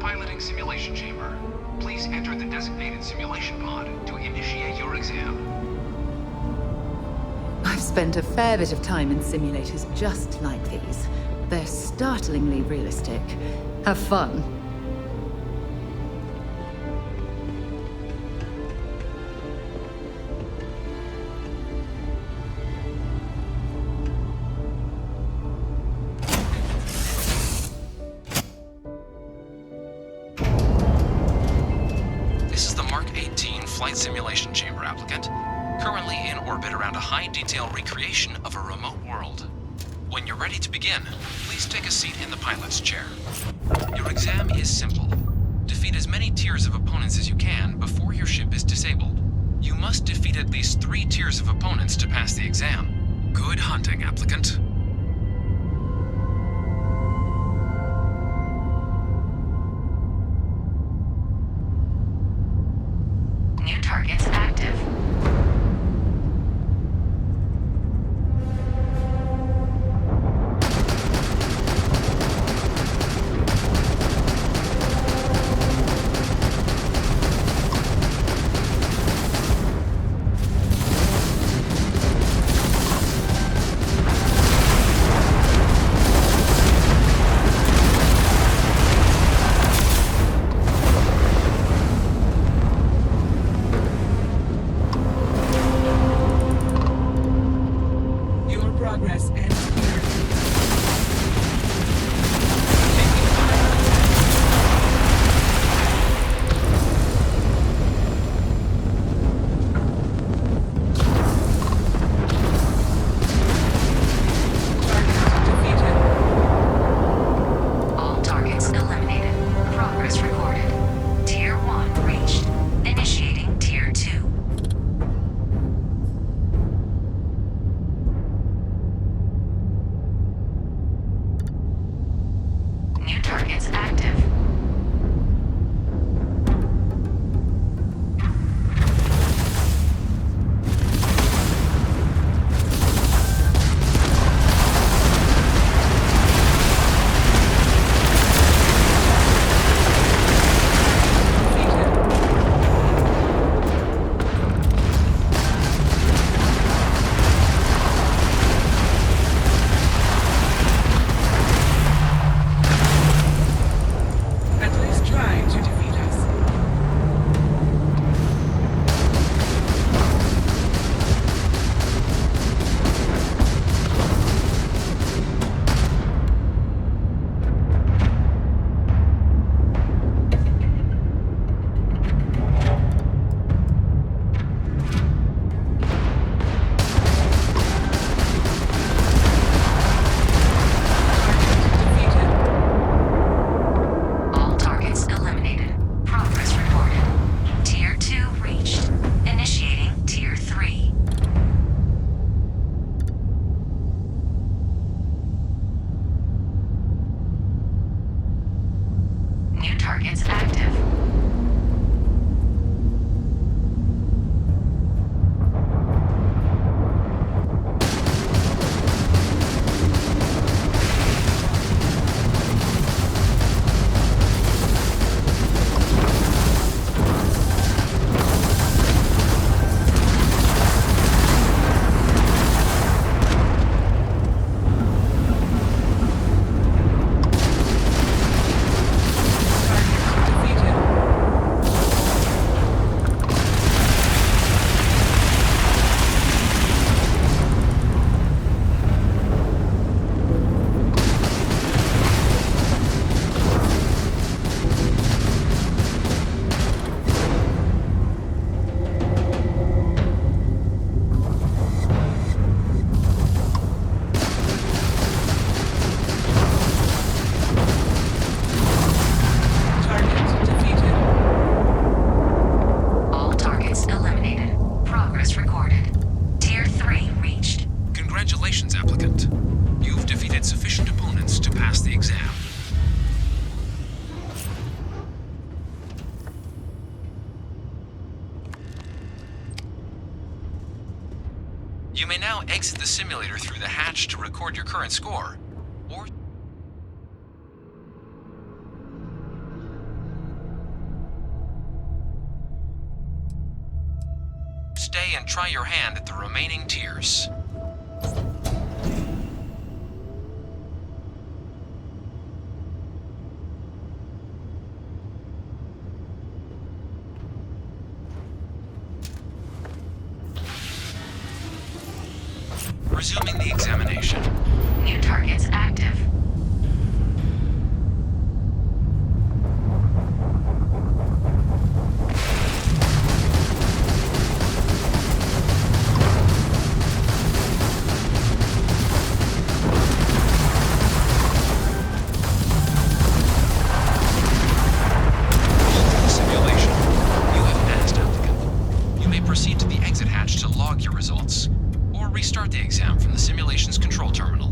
piloting simulation chamber. Please enter the designated simulation pod to initiate your exam. I've spent a fair bit of time in simulators just like these. They're startlingly realistic. Have fun. Flight simulation chamber applicant, currently in orbit around a high-detail recreation of a remote world. When you're ready to begin, please take a seat in the pilot's chair. Your exam is simple. Defeat as many tiers of opponents as you can before your ship is disabled. You must defeat at least 3 tiers of opponents to pass the exam. Good hunting, applicant. Targets active. Targets active. You may now exit the simulator through the hatch to record your current score, or stay and try your hand at the remaining tiers. Resuming the examination. New targets active. Simulation. You have passed, applicant. You may proceed to the exit hatch to log your results, or restart the exam from the simulation's control terminal.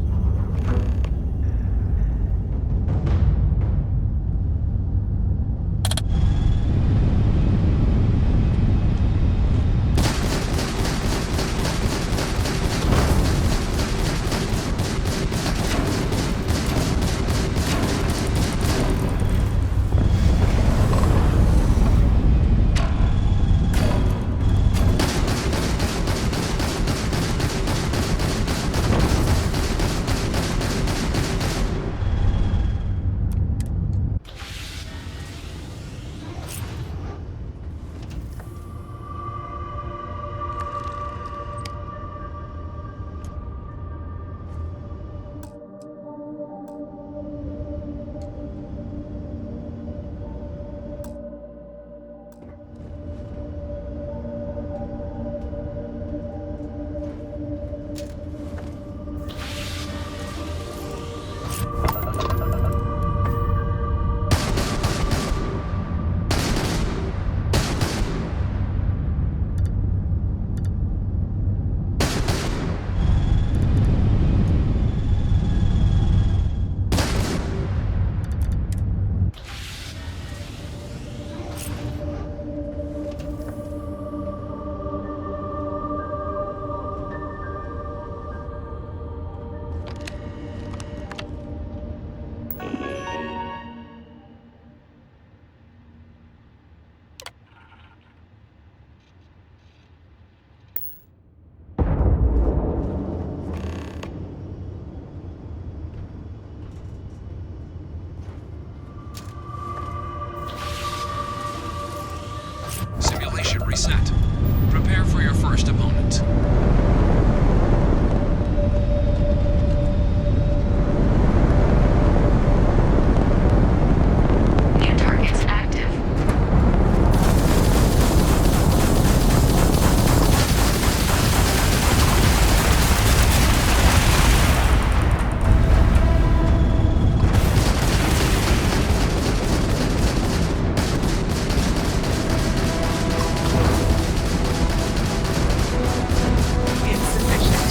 Simulation reset. Prepare for your first opponent. New targets active. Insufficient.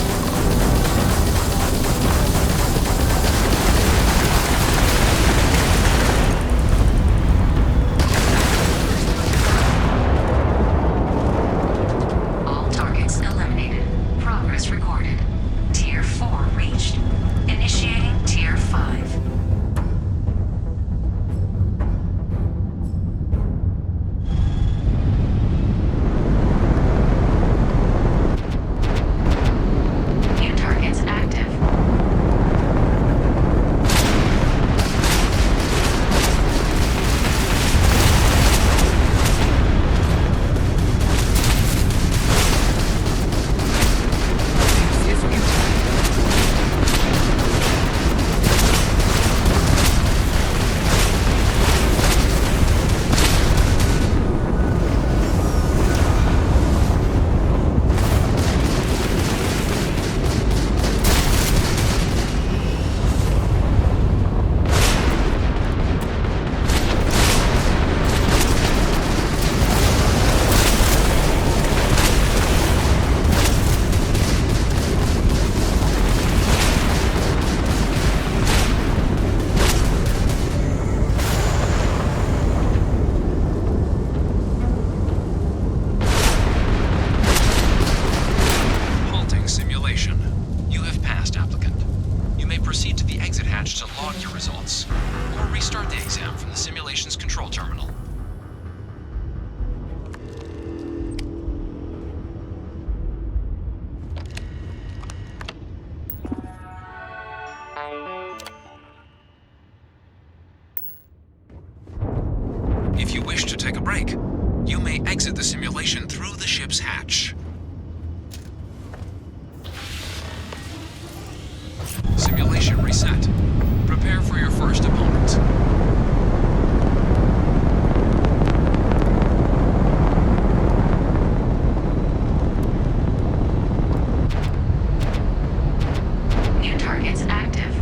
If you wish to take a break, you may exit the simulation through the ship's hatch. Simulation reset. Prepare for your first opponent. New targets active.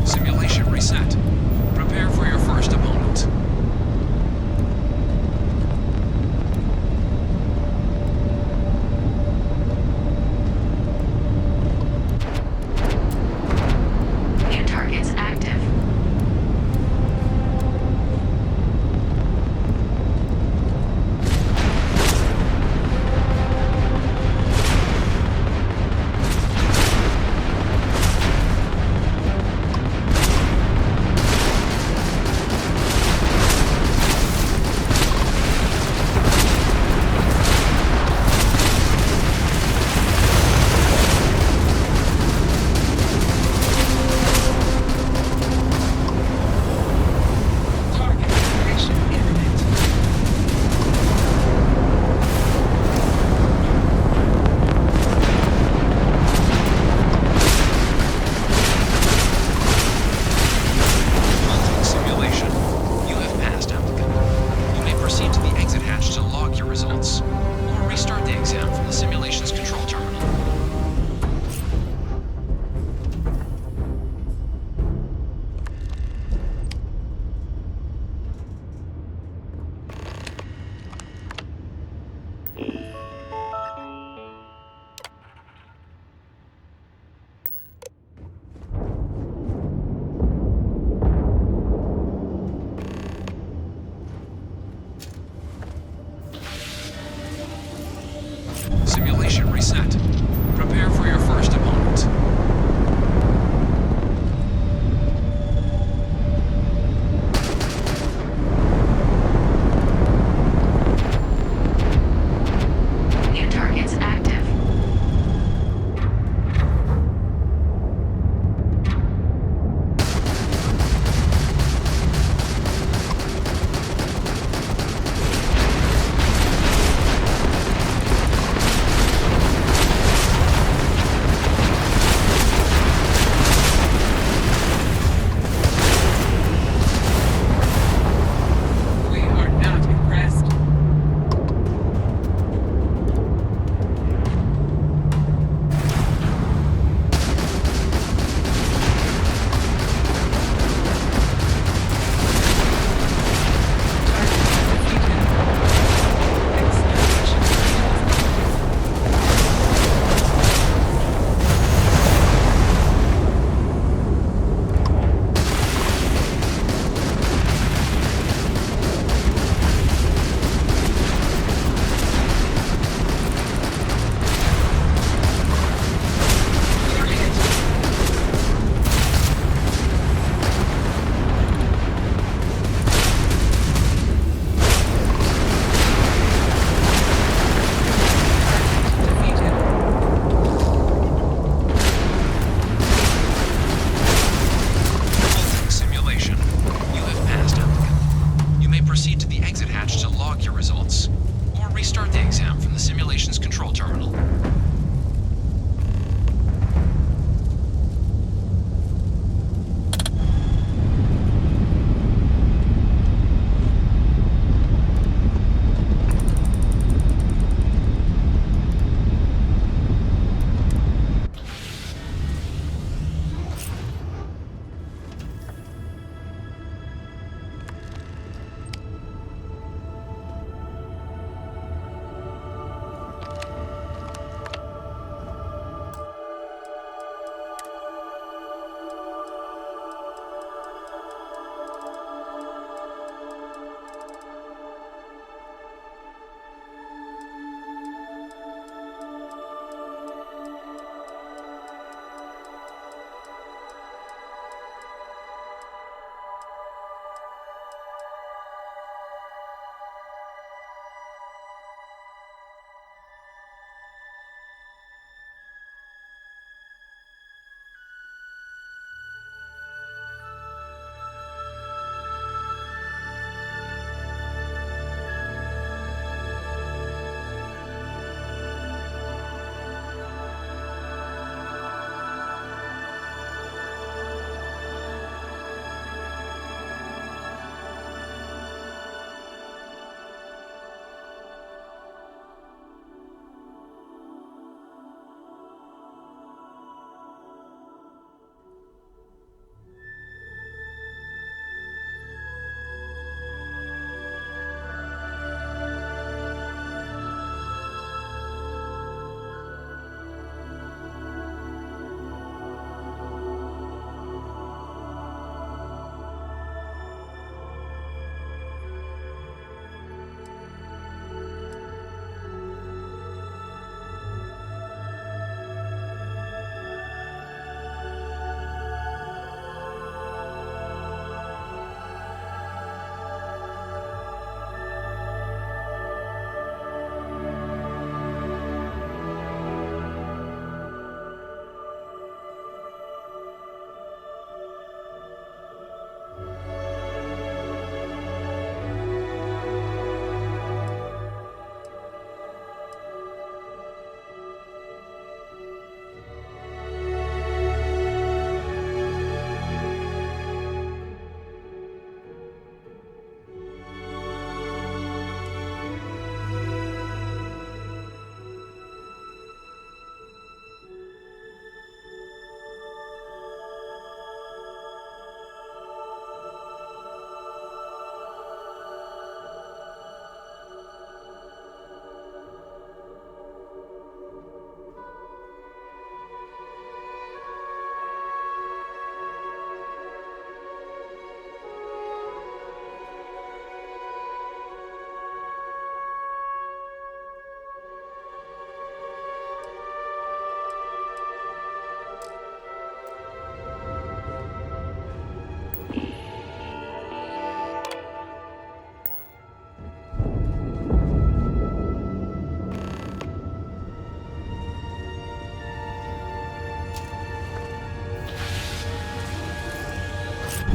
Simulation reset. Prepare for your first opponent. New targets active.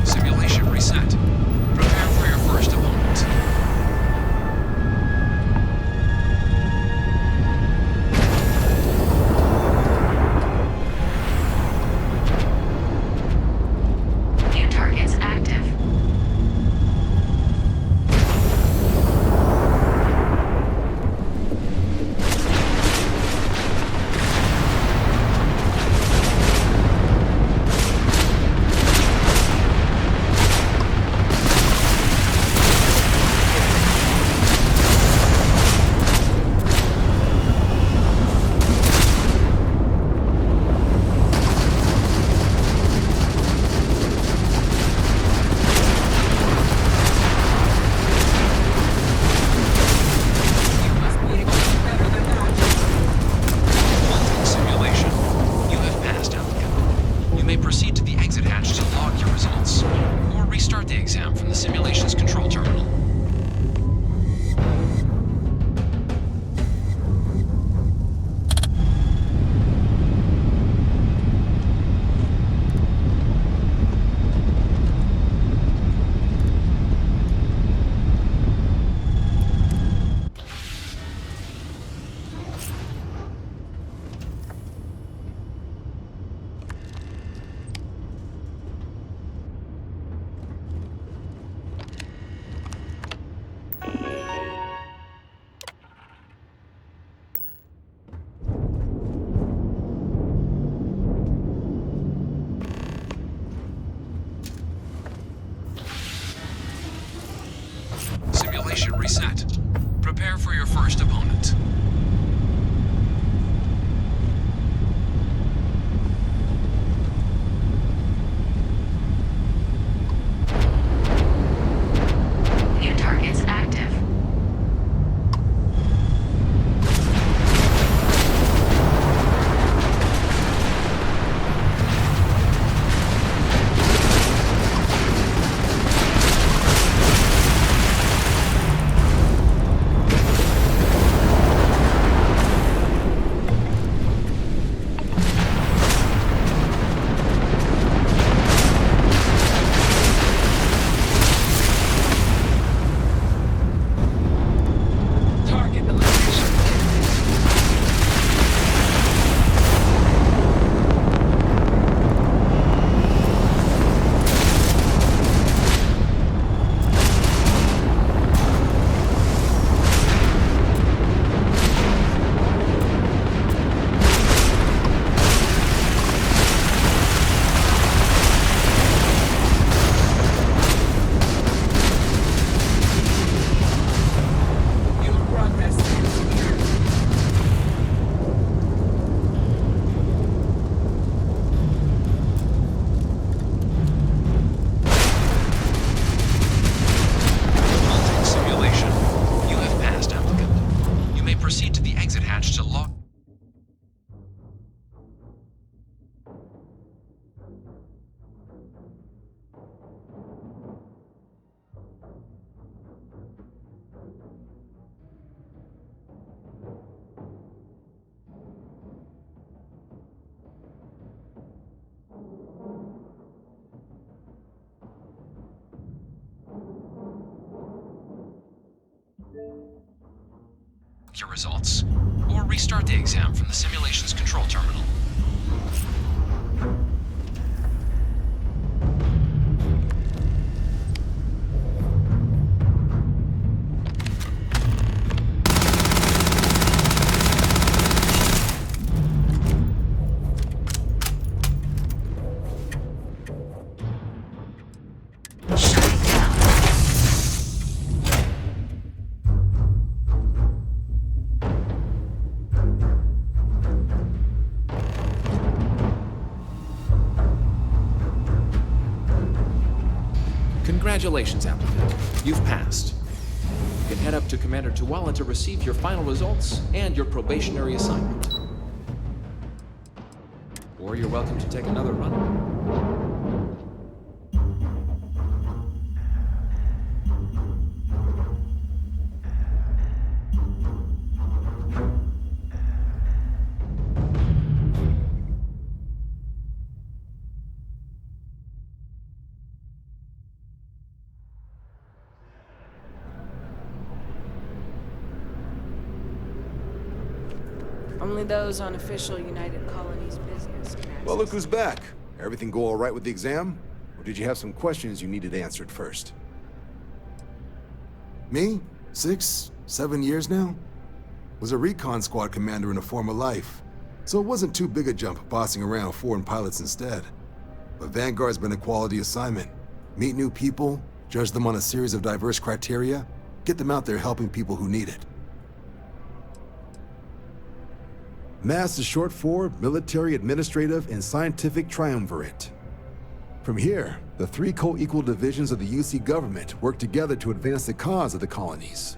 Simulation reset. Prepare for your first opponent. New targets active. Simulation. You have passed, applicant. You may proceed to the exit hatch to log your results, or restart the exam from the simulation's control terminal. Simulation reset. Prepare for your first opponent. New targets active. Simulation. You have passed, applicant. You may proceed to the exit hatch to log. Your results, or restart the exam from the simulation's control terminal. Shutting down. Congratulations, applicant. You've passed. You can head up to Commander Tuwala to receive your final results and your probationary assignment. Or you're welcome to take another run. Only those on official United Colonies business can Well, look access who's back. Everything go all right with the exam? Or did you have some questions you needed answered first? Me? 6, 7 years now? Was a recon squad commander in a former life, so it wasn't too big a jump bossing around foreign pilots instead. But Vanguard's been a quality assignment. Meet new people, judge them on a series of diverse criteria, get them out there helping people who need it. MASS is short for Military, Administrative, and Scientific Triumvirate. From here, the 3 co-equal divisions of the UC government work together to advance the cause of the colonies.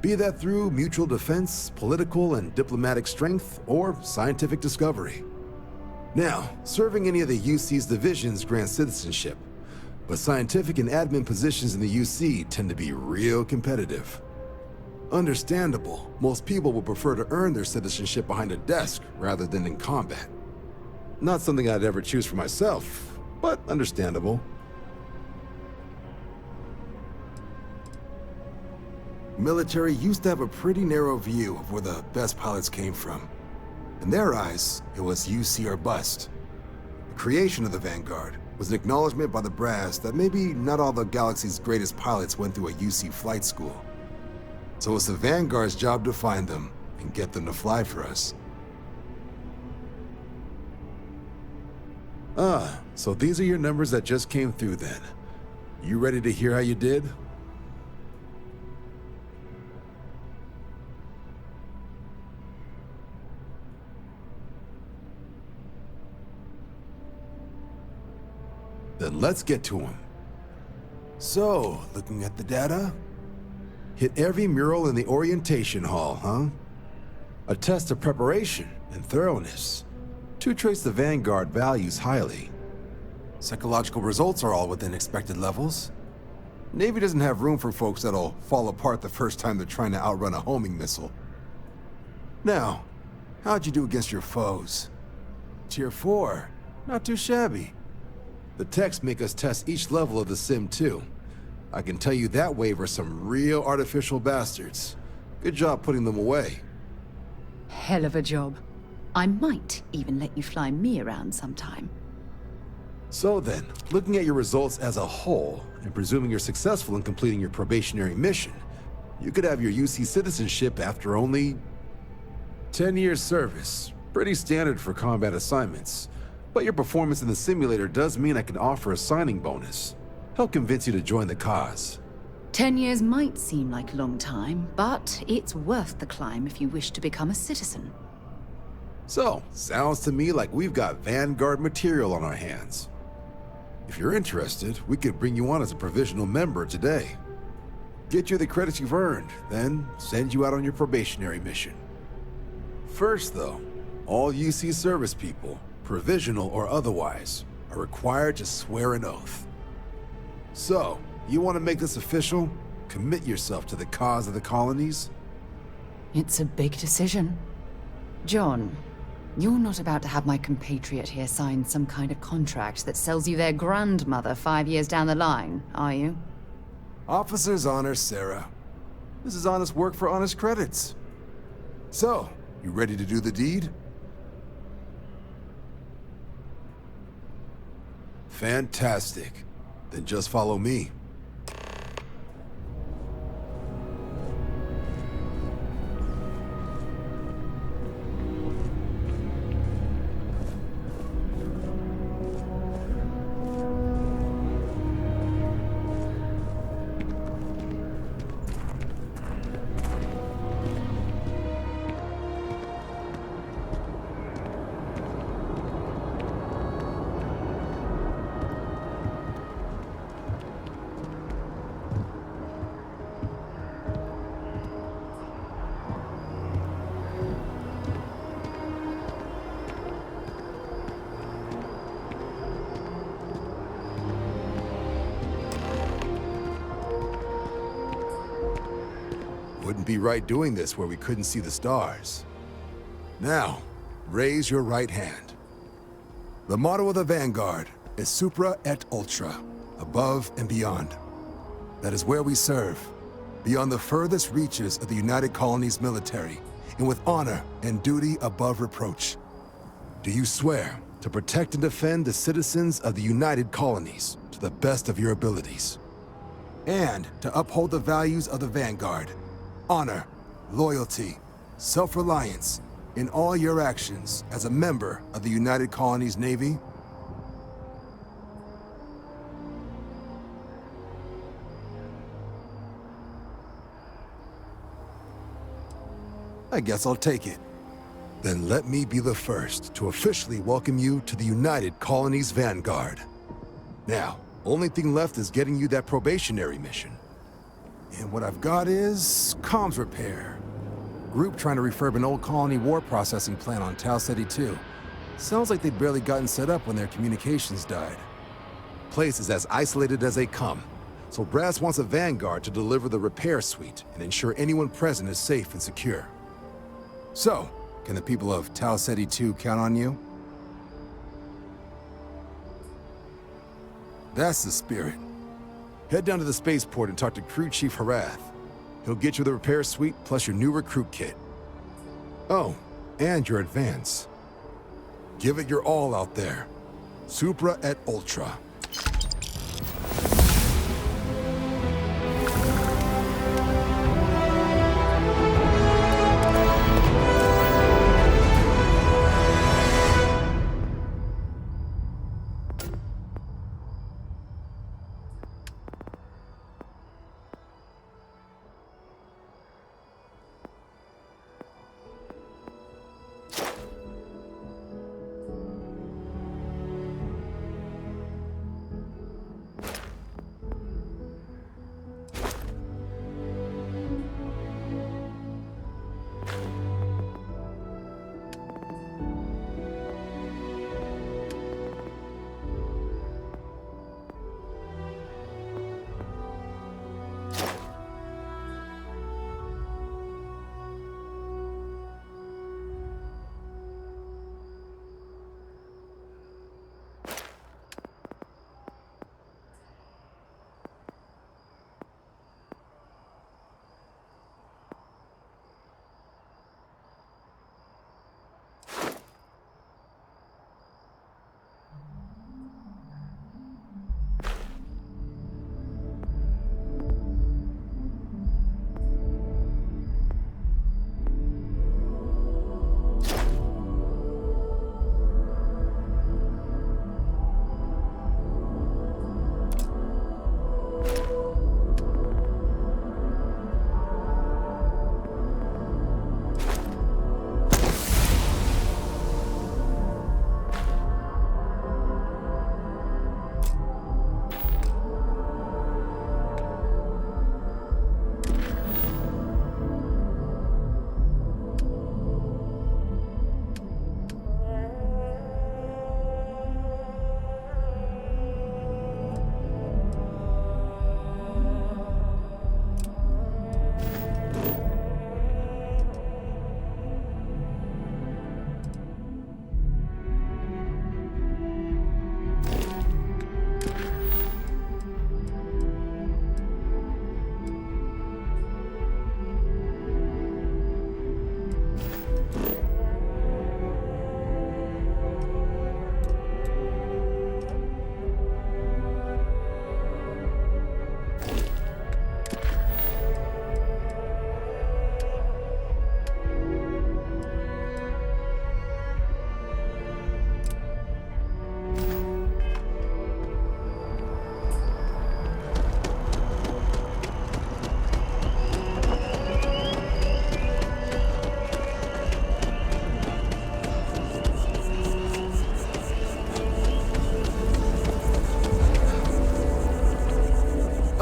Be that through mutual defense, political and diplomatic strength, or scientific discovery. Now, serving any of the UC's divisions grants citizenship, but scientific and admin positions in the UC tend to be real competitive. Understandable, most people would prefer to earn their citizenship behind a desk rather than in combat. Not something I'd ever choose for myself, but understandable. Military used to have a pretty narrow view of where the best pilots came from. In their eyes, it was UC or bust. The creation of the Vanguard was an acknowledgement by the brass that maybe not all the galaxy's greatest pilots went through a UC flight school. So it's the Vanguard's job to find them and get them to fly for us. Ah, so these are your numbers that just came through then. You ready to hear how you did? Then let's get to them. So, looking at the data, Hit every mural in the orientation hall, huh? A test of preparation and thoroughness. To trace the Vanguard values highly. psychological results are all within expected levels. Navy doesn't have room for folks that'll fall apart the first time they're trying to outrun a homing missile. Now, how'd you do against your foes? Tier 4, not too shabby. The techs make us test each level of the sim too. I can tell you that wave are some real artificial bastards. Good job putting them away. Hell of a job. I might even let you fly me around sometime. So then, looking at your results as a whole, and presuming you're successful in completing your probationary mission, you could have your UC citizenship after only 10 years service. Pretty standard for combat assignments. But your performance in the simulator does mean I can offer a signing bonus. Help convince you to join the cause. 10 years might seem like a long time, but it's worth the climb if you wish to become a citizen. So, sounds to me like we've got Vanguard material on our hands. If you're interested, we could bring you on as a provisional member today. Get you the credits you've earned, then send you out on your probationary mission. First though, all UC service people, provisional or otherwise, are required to swear an oath. So, you want to make this official? Commit yourself to the cause of the colonies? It's a big decision. John, you're not about to have my compatriot here sign some kind of contract that sells you their grandmother 5 years down the line, are you? Officer's honor, Sarah. This is honest work for honest credits. So, you ready to do the deed? Fantastic. Then just follow me. Wouldn't be right doing this where we couldn't see the stars. Now, raise your right hand. The motto of the Vanguard is Supra et Ultra, above and beyond. That is where we serve, beyond the furthest reaches of the United Colonies military, and with honor and duty above reproach. Do you swear to protect and defend the citizens of the United Colonies to the best of your abilities? And to uphold the values of the Vanguard, honor, loyalty, self-reliance, in all your actions as a member of the United Colonies Navy? I guess I'll take it. Then let me be the first to officially welcome you to the United Colonies Vanguard. Now, only thing left is getting you that probationary mission. And what I've got is comms repair. Group trying to refurb an old colony war processing plant on Tau Ceti 2. Sounds like they'd barely gotten set up when their communications died. Place is as isolated as they come, so Brass wants a Vanguard to deliver the repair suite and ensure anyone present is safe and secure. So, can the people of Tau Ceti 2 count on you? That's the spirit. Head down to the spaceport and talk to Crew Chief Harath. He'll get you the repair suite plus your new recruit kit. Oh, and your advance. Give it your all out there. Supra et Ultra.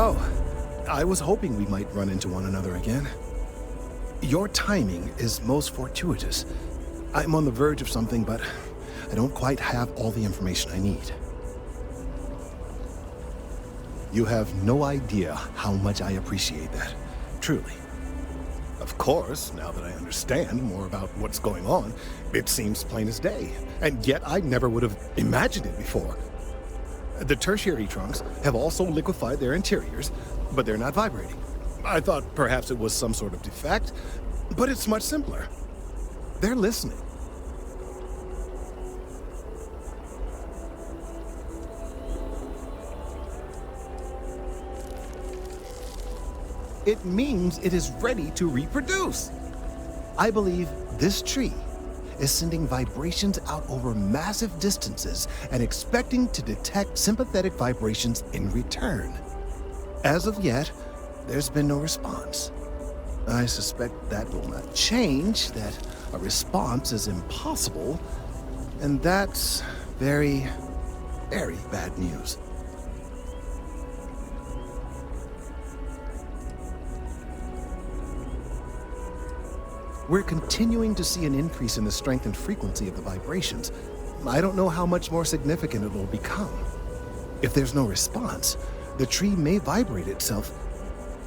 Oh, I was hoping we might run into one another again. Your timing is most fortuitous. I'm on the verge of something, but I don't quite have all the information I need. You have no idea how much I appreciate that. Truly. Of course, now that I understand more about what's going on, it seems plain as day. And yet I never would have imagined it before. The tertiary trunks have also liquefied their interiors, but they're not vibrating. I thought perhaps it was some sort of defect, but it's much simpler. They're listening. It means it is ready to reproduce. I believe this tree is sending vibrations out over massive distances and expecting to detect sympathetic vibrations in return. As of yet, there's been no response. I suspect that will not change, that a response is impossible, and that's very, very bad news. We're continuing to see an increase in the strength and frequency of the vibrations. I don't know how much more significant it will become. If there's no response, the tree may vibrate itself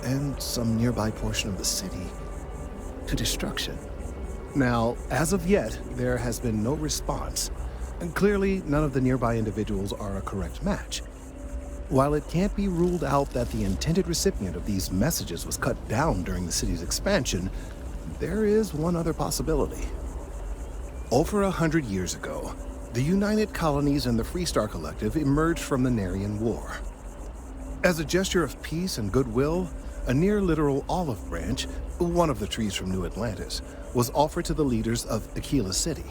and some nearby portion of the city to destruction. Now, as of yet, there has been no response, and clearly none of the nearby individuals are a correct match. While it can't be ruled out that the intended recipient of these messages was cut down during the city's expansion, there is one other possibility. Over 100 years ago, the United Colonies and the Freestar Collective emerged from the Narian War. As a gesture of peace and goodwill, a near-literal olive branch, one of the trees from New Atlantis, was offered to the leaders of Aquila City.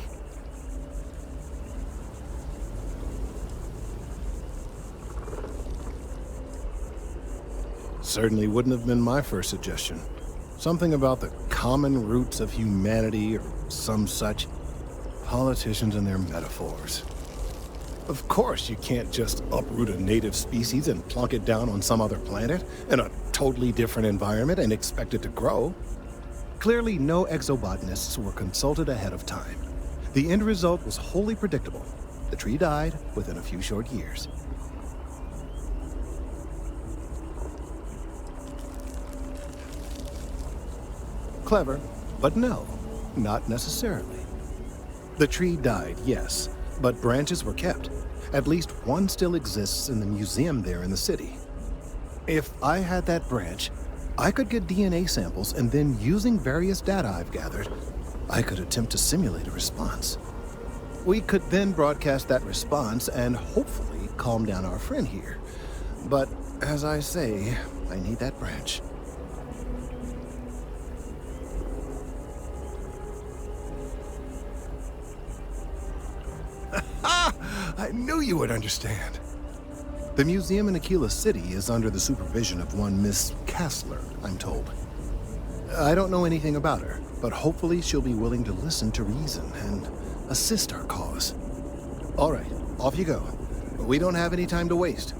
Certainly wouldn't have been my first suggestion. Something about the common roots of humanity or some such. Politicians and their metaphors. Of course you can't just uproot a native species and plunk it down on some other planet in a totally different environment and expect it to grow. Clearly no exobotanists were consulted ahead of time. The end result was wholly predictable. The tree died within a few short years. Clever, but no, not necessarily. The tree died, yes, but branches were kept. At least one still exists in the museum there in the city. If I had that branch, I could get DNA samples and then, using various data I've gathered, I could attempt to simulate a response. We could then broadcast that response and hopefully calm down our friend here. But as I say, I need that branch. I knew you would understand. The museum in Aquila City is under the supervision of one Miss Kassler, I'm told. I don't know anything about her, but hopefully she'll be willing to listen to reason and assist our cause. All right, off you go. We don't have any time to waste.